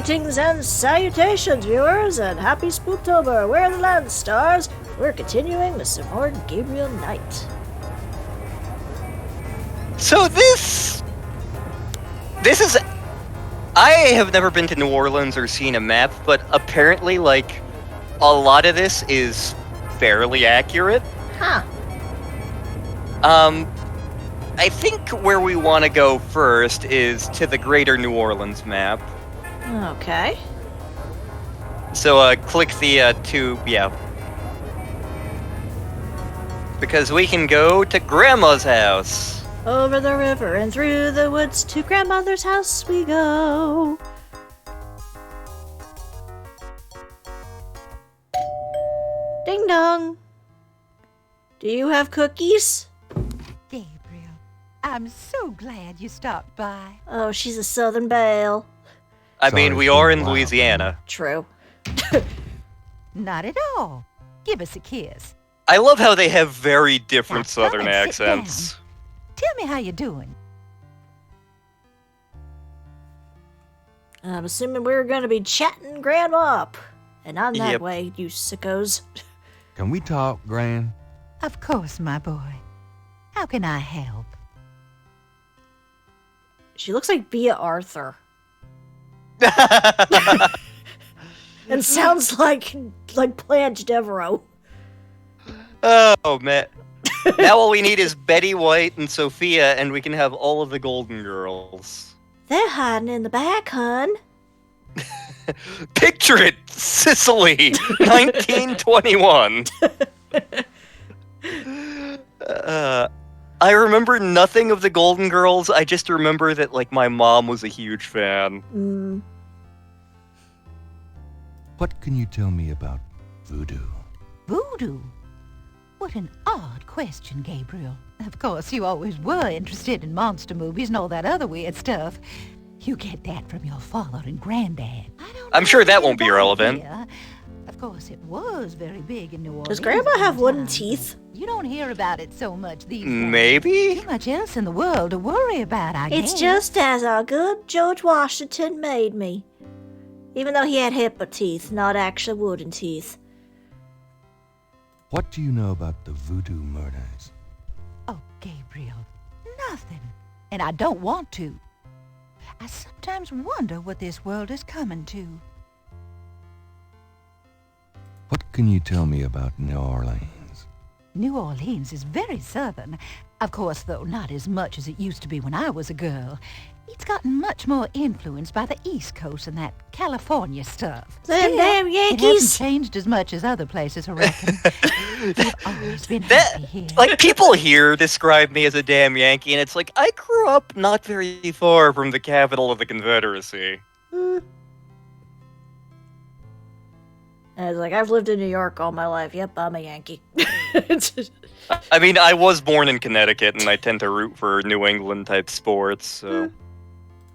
Greetings and salutations, viewers, and happy Spooktober! Where are the land stars? We're continuing with some more Gabriel Night. So this is... I have never been to New Orleans or seen a map, but apparently, like, a lot of this is fairly accurate. Huh. I think where we want to go first is to the greater New Orleans map. Okay. So, click the, because we can go to Grandma's house. Over the river and through the woods to Grandmother's house we go. Ding dong. Do you have cookies? Gabriel, I'm so glad you stopped by. Oh, she's a Southern Belle. I mean, we are in Louisiana. True. Not at all. Give us a kiss. I love how they have very different Now, come Southern and sit accents. Tell me how you're doing. I'm assuming we're gonna be chatting Grandma up. And on that Yep. way, you sickos. Can we talk, Gran? Of course, my boy. How can I help? She looks like Bea Arthur. And sounds like Blanche Devereaux. Oh, man. Now all we need is Betty White and Sophia, and we can have all of the Golden Girls. They're hiding in the back, hun. Picture it! Sicily, 1921. I remember nothing of the Golden Girls. I just remember that, like, my mom was a huge fan. What can you tell me about voodoo? Voodoo? What an odd question, Gabriel. Of course, you always were interested in monster movies and all that other weird stuff. You get that from your father and granddad. I'm sure that won't be relevant. Of course, it was very big in New Orleans. Does Grandma at have one wooden time. teeth? You don't hear about it so much these days. Maybe? Too much else in the world to worry about, I guess. It's just as our good George Washington made me. Even though he had hippo teeth, not actual wooden teeth. What do you know about the voodoo murders? Oh, Gabriel, nothing. And I don't want to. I sometimes wonder what this world is coming to. What can you tell me about New Orleans? New Orleans is very southern. Of course, though, not as much as it used to be when I was a girl. It's gotten much more influenced by the East Coast and that California stuff. Them Still, damn it Yankees! hasn't changed as much as other places, I reckon. They've always been That, happy here. like, people here describe me as a damn Yankee, and it's like, I grew up not very far from the capital of the Confederacy. And it's like, I've lived in New York all my life. Yep, I'm a Yankee. I mean, I was born in Connecticut, and I tend to root for New England-type sports, so...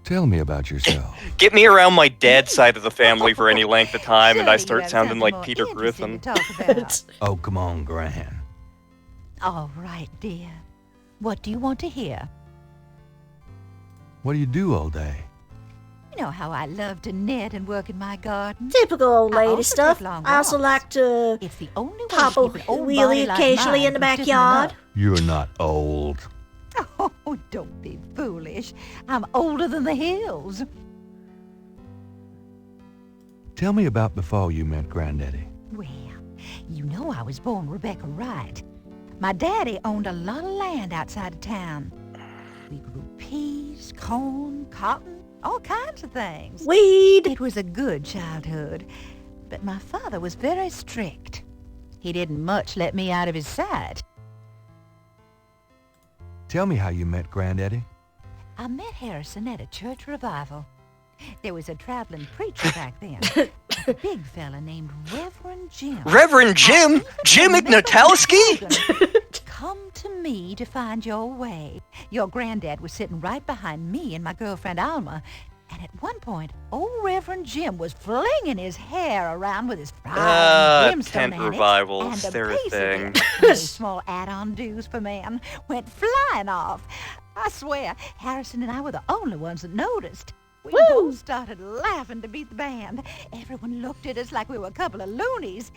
Tell me about yourself. Get me around my dad's side of the family for any length of time, and I Surely you start have sounding something like more Peter interesting Griffin. to talk about. Oh, come on, Gran. All right, dear. What do you want to hear? What do you do all day? You know how I love to knit and work in my garden. Typical old I lady also stuff. take long I also walks. like to It's the only way pop to a keep an old wheelie body like occasionally mine in the from stiffening backyard. up. You're not old. Oh, don't be foolish. I'm older than the hills. Tell me about before you met Granddaddy. Well, you know I was born Rebecca Wright. My daddy owned a lot of land outside of town. We grew peas, corn, cotton, all kinds of things. Weed. It was a good childhood, but my father was very strict. He didn't much let me out of his sight. Tell me how you met Granddaddy. I met Harrison at a church revival. There was a traveling preacher back then, a big fella named Reverend Jim. Reverend Jim? Jim Ignatowski? Come to me to find your way. Your granddad was sitting right behind me and my girlfriend Alma, and at one point, old Reverend Jim was flinging his hair around with his fire brimstone tent in it, revivals, and they're a piece of thing. it, those small add-on dues for man, went flying off. I swear, Harrison and I were the only ones that noticed. We Woo! both started laughing to beat the band. Everyone looked at us like we were a couple of loonies.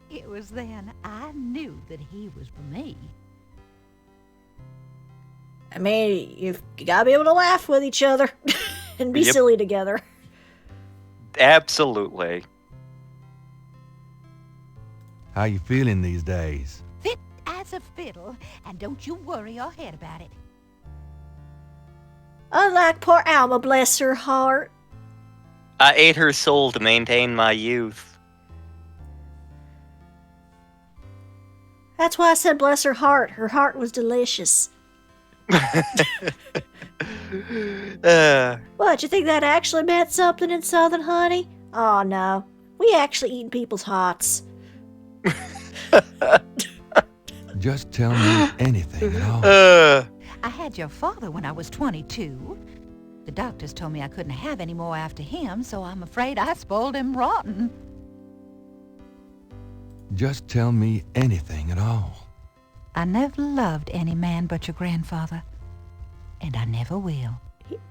It was then I knew that he was for me. I mean, you've gotta be able to laugh with each other and be Yep. silly together. Absolutely. How you feeling these days? Fit as a fiddle, and don't you worry your head about it. Unlike poor Alma, bless her heart. I ate her soul to maintain my youth. That's why I said bless her heart. Her heart was delicious. What, you think that actually meant something in Southern, honey? Oh, no. We actually eat people's hearts. Just tell me anything at all. I had your father when I was 22. The doctors told me I couldn't have any more after him, so I'm afraid I spoiled him rotten. Just tell me anything at all. I never loved any man but your grandfather, and I never will.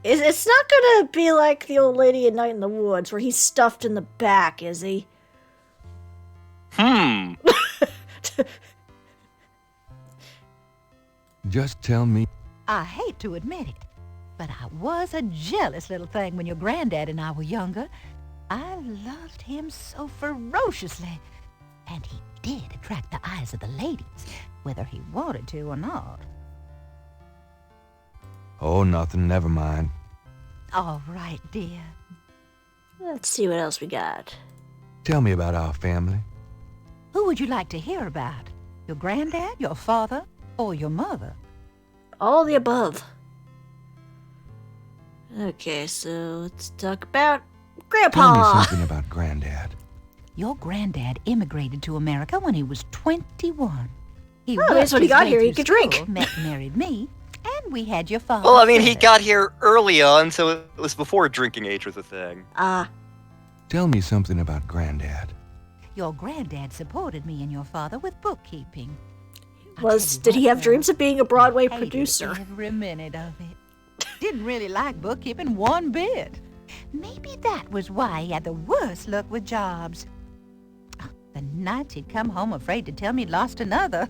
It's not gonna be like the old lady in Night in the Woods where he's stuffed in the back, is he? Just tell me. I hate to admit it, but I was a jealous little thing when your granddad and I were younger. I loved him so ferociously, and he did attract the eyes of the ladies, whether he wanted to or not. Oh, nothing. Never mind. All right, dear. Let's see what else we got. Tell me about our family. Who would you like to hear about? Your granddad, your father, or your mother? All the above. Okay, so let's talk about Tell me Grandpa. something about Granddad. Your granddad immigrated to America when he was 21. He Oh, that's worked when he his got way here, he through could drink. school, met and married me, and we had your father. Well, I mean, he first. got here early on, so it was before drinking age was a thing. Tell me something about Granddad. Your granddad supported me and your father with bookkeeping. Did he have dreams of being a Broadway Hated producer? every minute of it. Didn't really like bookkeeping one bit. Maybe that was why he had the worst luck with jobs. The nights he'd come home afraid to tell me he'd lost another.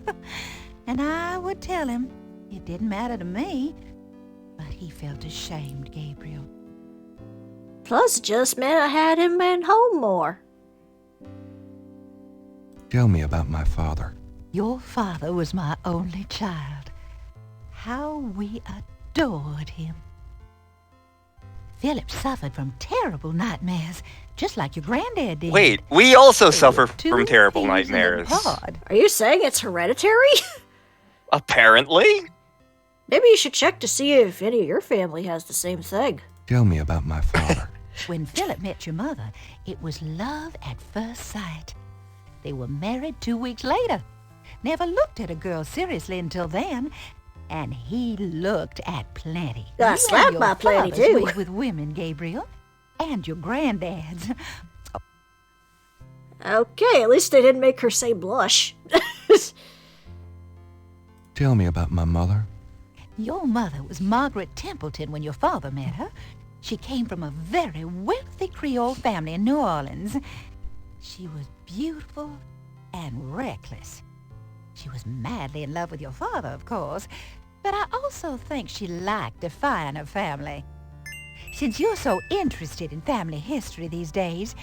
And I would tell him it didn't matter to me. But he felt ashamed, Gabriel. Plus, it just meant I had him at home more. Tell me about my father. Your father was my only child. How we adored him. Philip suffered from terrible nightmares, just like your granddad did. Wait, we also suffer Two from terrible things in the nightmares. pod. Are you saying it's hereditary? Apparently. Maybe you should check to see if any of your family has the same thing. Tell me about my father. When Philip met your mother, it was love at first sight. They were married 2 weeks later. Never looked at a girl seriously until then, and he looked at plenty. I You and slapped your my plenty, father's too. way with women, Gabriel, and your granddad's. Okay, at least they didn't make her say blush. Tell me about my mother. Your mother was Margaret Templeton when your father met her. She came from a very wealthy Creole family in New Orleans. She was beautiful and reckless. She was madly in love with your father, of course, but I also think she liked defying her family. Since you're so interested in family history these days,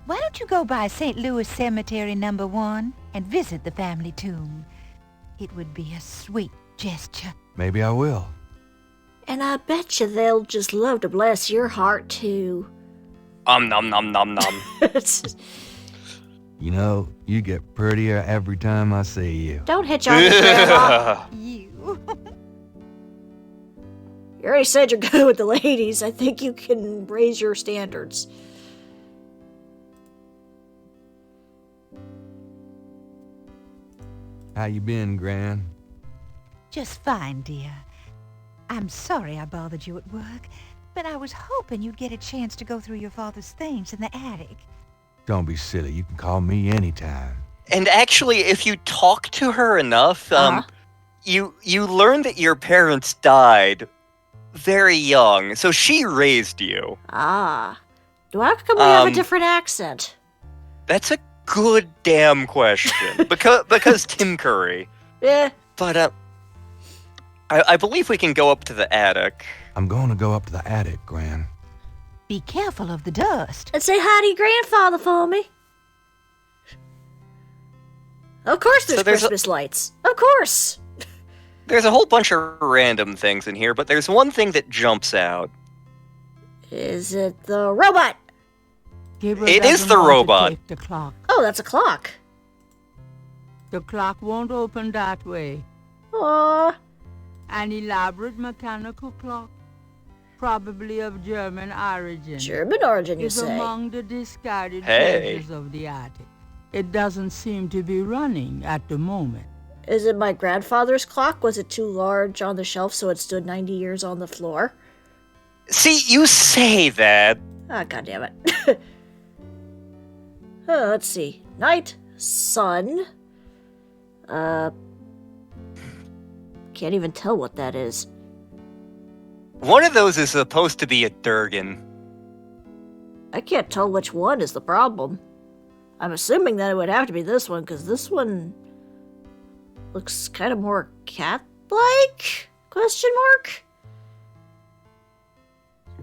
why don't you go by St. Louis Cemetery No. 1 and visit the family tomb? It would be a sweet gesture. Maybe I will. And I bet you they'll just love to bless your heart, too. Nom nom nom nom. You know, you get prettier every time I see you. Don't hitch on me, Grandma. You. You already said you're good with the ladies. I think you can raise your standards. How you been, Gran? Just fine, dear. I'm sorry I bothered you at work, but I was hoping you'd get a chance to go through your father's things in the attic. Don't be silly. You can call me anytime. And actually, if you talk to her enough, you learn that your parents died very young, so she raised you. Ah. How come we have a Um, different accent? That's a good damn question. because Tim Curry. Eh. But I believe we can go up to the attic. I'm going to go up to the attic, Gran. Be careful of the dust. And say hi to your grandfather for me. Of course there's So there's Christmas lights. Of course. There's a whole bunch of random things in here, but there's one thing that jumps out. Is it the robot? Gabriel It is doesn't the want to robot. take the clock. Oh, that's a clock. The clock won't open that way. Aw. An elaborate mechanical clock, probably of German origin, German origin, you is say? among the discarded Hey. treasures of the attic. It doesn't seem to be running at the moment. Is it my grandfather's clock? Was it too large on the shelf so it stood 90 years on the floor? See, you say that. Ah, goddammit. Let's see. Night, sun. Can't even tell what that is. One of those is supposed to be a Durgan. I can't tell which one is the problem. I'm assuming that it would have to be this one, because this one looks kind of more cat-like? Question mark?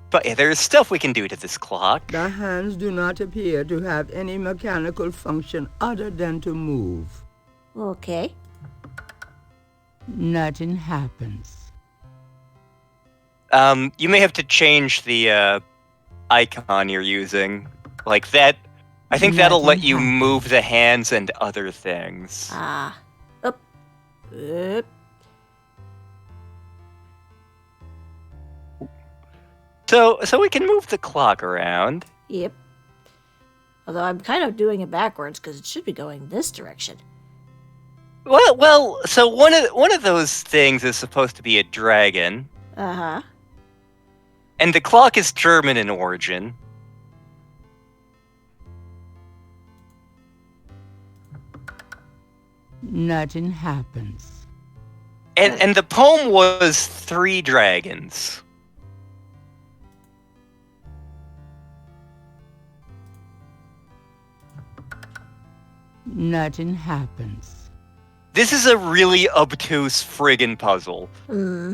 But yeah, there's stuff we can do to this clock. The hands do not appear to have any mechanical function other than to move. Okay. Nothing happens. You may have to change the icon you're using. Like that. I think that'll let you move the hands and other things. Ah. Up. Up. So we can move the clock around. Yep. Although I'm kind of doing it backwards, because it should be going this direction. Well. So one of those things is supposed to be a dragon, Uh-huh. and the clock is German in origin. Nothing happens. And the poem was 3 dragons. Nothing happens. This is a really obtuse friggin' puzzle. Hmm.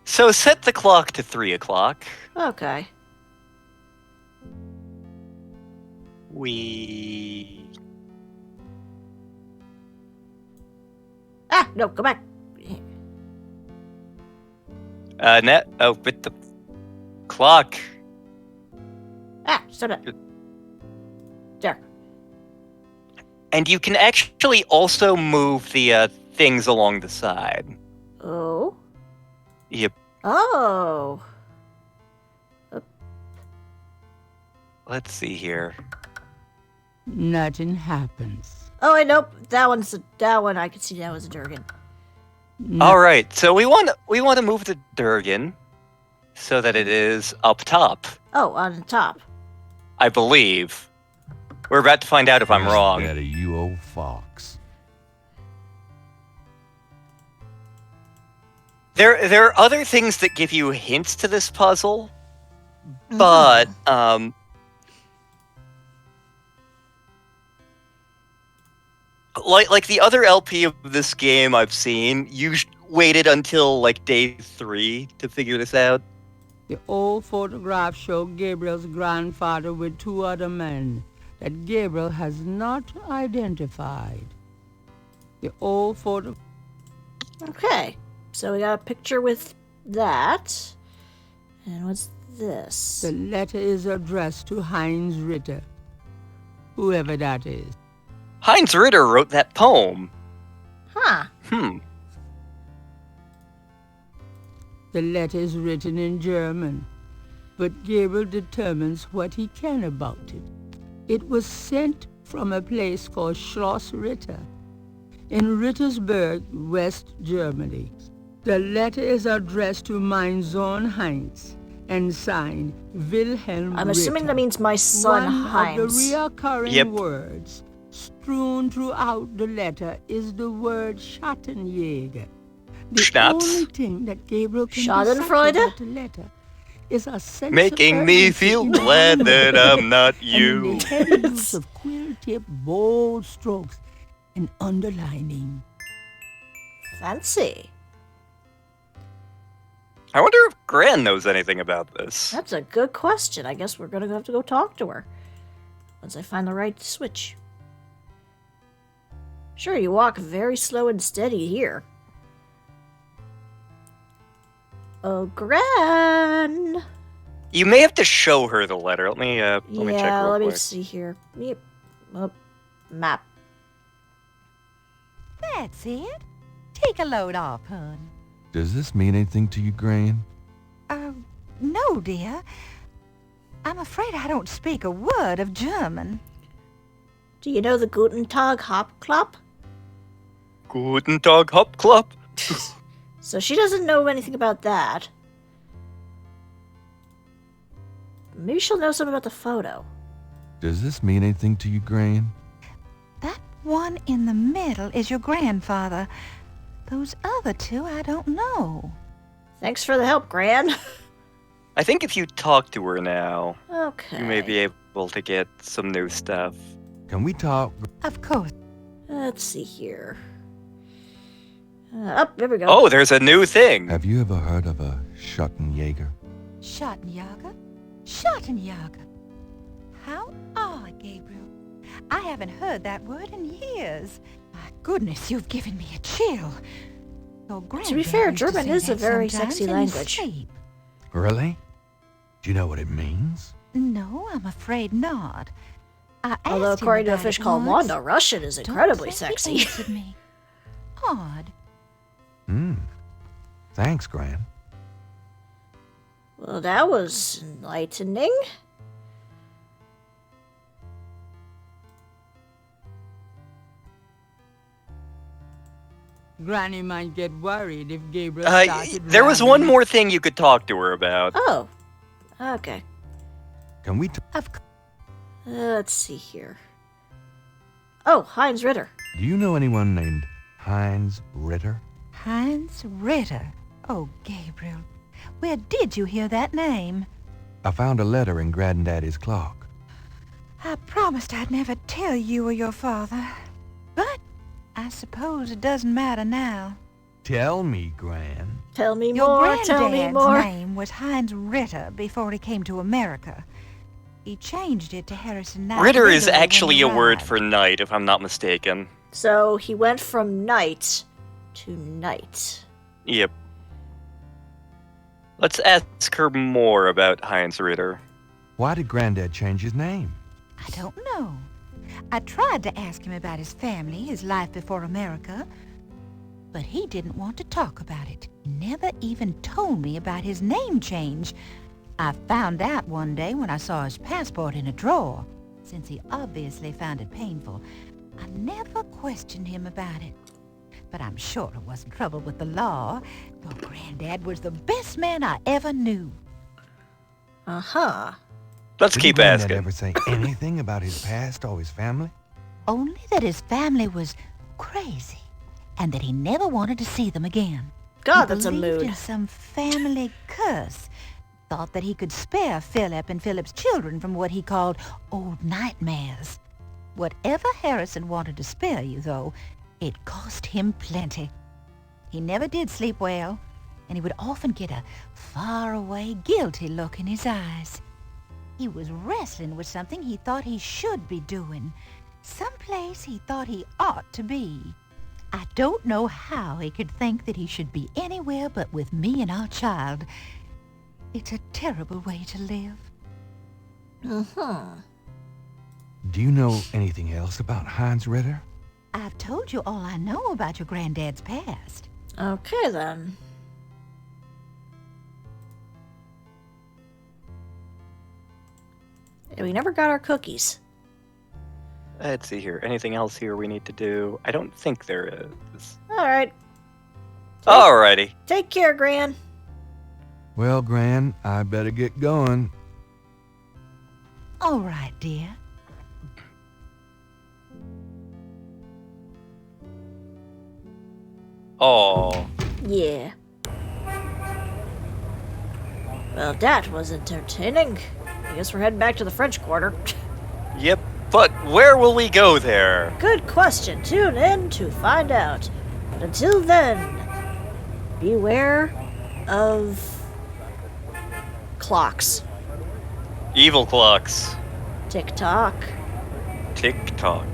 So set the clock to 3 o'clock. Okay. Ah, no, go back. With the clock. Ah, stop it. There. And you can actually also move the things along the side. Oh. Yep. Oh. Let's see here. Nothing happens. Oh, wait, nope. That one I could see that was a Durgan. All right. So we want to move the Durgan so that it is up top. Oh, on the top. I believe. We're about to find out if I'm wrong. Daddy, you old fox. There are other things that give you hints to this puzzle, but like the other LP of this game I've seen, you waited until like day 3 to figure this out. The old photograph showed Gabriel's grandfather with 2 other men that Gabriel has not identified. The old photo... Okay. So we got a picture with that. And what's this? The letter is addressed to Heinz Ritter, whoever that is. Heinz Ritter wrote that poem. Huh. The letter is written in German, but Gabriel determines what he can about it. It was sent from a place called Schloss Ritter in Rittersberg, West Germany. The letter is addressed to mein Sohn Heinz and signed Wilhelm I'm assuming Ritter. that means my son One Heinz. of the reoccurring Yep. words strewn throughout the letter is the word Schattenjäger, The Schnapps. only thing that Gabriel can Schadenfreude? decipher about the letter is a sense Making of me urgency feel in the glad that handwriting I'm not and in you. the heavy use of quill-tip bold strokes and underlining. Fancy. I wonder if Gran knows anything about this. That's a good question. I guess we're gonna have to go talk to her. Once I find the right switch. Sure, you walk very slow and steady here. Oh, Gran! You may have to show her the letter. Let me check real Let me quick. see here. Yep. Oh, map. That's it. Take a load off, hun. Does this mean anything to you, Gran? No, dear. I'm afraid I don't speak a word of German. Do you know the Guten Tag Hopklop? Guten Tag, Hop Club. So she doesn't know anything about that. Maybe she'll know something about the photo. Does this mean anything to you, Gran? That one in the middle is your grandfather. Those other two I don't know. Thanks for the help, Gran. I think if you talk to her now, Okay. you may be able to get some new stuff. Can we talk? Of course. Let's see here. There we go. Oh, there's a new thing. Have you ever heard of a Schottenjäger? Schottenjäger? Schottenjäger. How odd, Gabriel. I haven't heard that word in years. My goodness, you've given me a chill. Your To be fair, granddad used to German say is a that very sometimes sexy in his language. sleep. Really? Do you know what it means? No, I'm afraid not. I Although asked him according to a about fish it called once. Wanda, Russian is Don't incredibly say he sexy. answered me. Odd. Thanks, Gran. Well, that was enlightening. Granny might get worried if Gabriel started There was one rambling. more thing you could talk to her about. Oh. Okay. Can we Of course. Let's see here. Oh, Heinz Ritter. Do you know anyone named Heinz Ritter? Heinz Ritter. Oh, Gabriel. Where did you hear that name? I found a letter in Granddaddy's clock. I promised I'd never tell you or your father. But I suppose it doesn't matter now. Tell me, Gran. Tell me Your more, tell me granddad's more. name was Heinz Ritter before he came to America. He changed it to Harrison Knight. Ritter is when he actually a word arrived. for knight, if I'm not mistaken. So he went from knight to knight. Yep. Let's ask her more about Heinz Ritter. Why did Granddad change his name? I don't know. I tried to ask him about his family, his life before America, but he didn't want to talk about it. He never even told me about his name change. I found out one day when I saw his passport in a drawer. Since he obviously found it painful, I never questioned him about it. But I'm sure it wasn't trouble with the law. Your granddad was the best man I ever knew. Uh-huh. Let's Didn't keep Granddad asking. ever say anything about his past or his family? Only that his family was crazy, and that he never wanted to see them again. God, He that's a believed mood. in some family curse. Thought that he could spare Philip and Philip's children from what he called old nightmares. Whatever Harrison wanted to spare you, though, it cost him plenty. He never did sleep well, and he would often get a far-away, guilty look in his eyes. He was wrestling with something he thought he should be doing, someplace he thought he ought to be. I don't know how he could think that he should be anywhere but with me and our child. It's a terrible way to live. Uh-huh. Do you know anything else about Heinz Ritter? I've told you all I know about your granddad's past. Okay, then. Yeah, we never got our cookies. Let's see here. Anything else here we need to do? I don't think there is. Alright. Alrighty. Take care, Gran. Well, Gran, I better get going. All right, dear. Oh, Yeah. Well, that was entertaining. I guess we're heading back to the French Quarter. Yep, but where will we go there? Good question. Tune in to find out. But until then, beware of clocks. Evil clocks. Tick-tock. Tick-tock.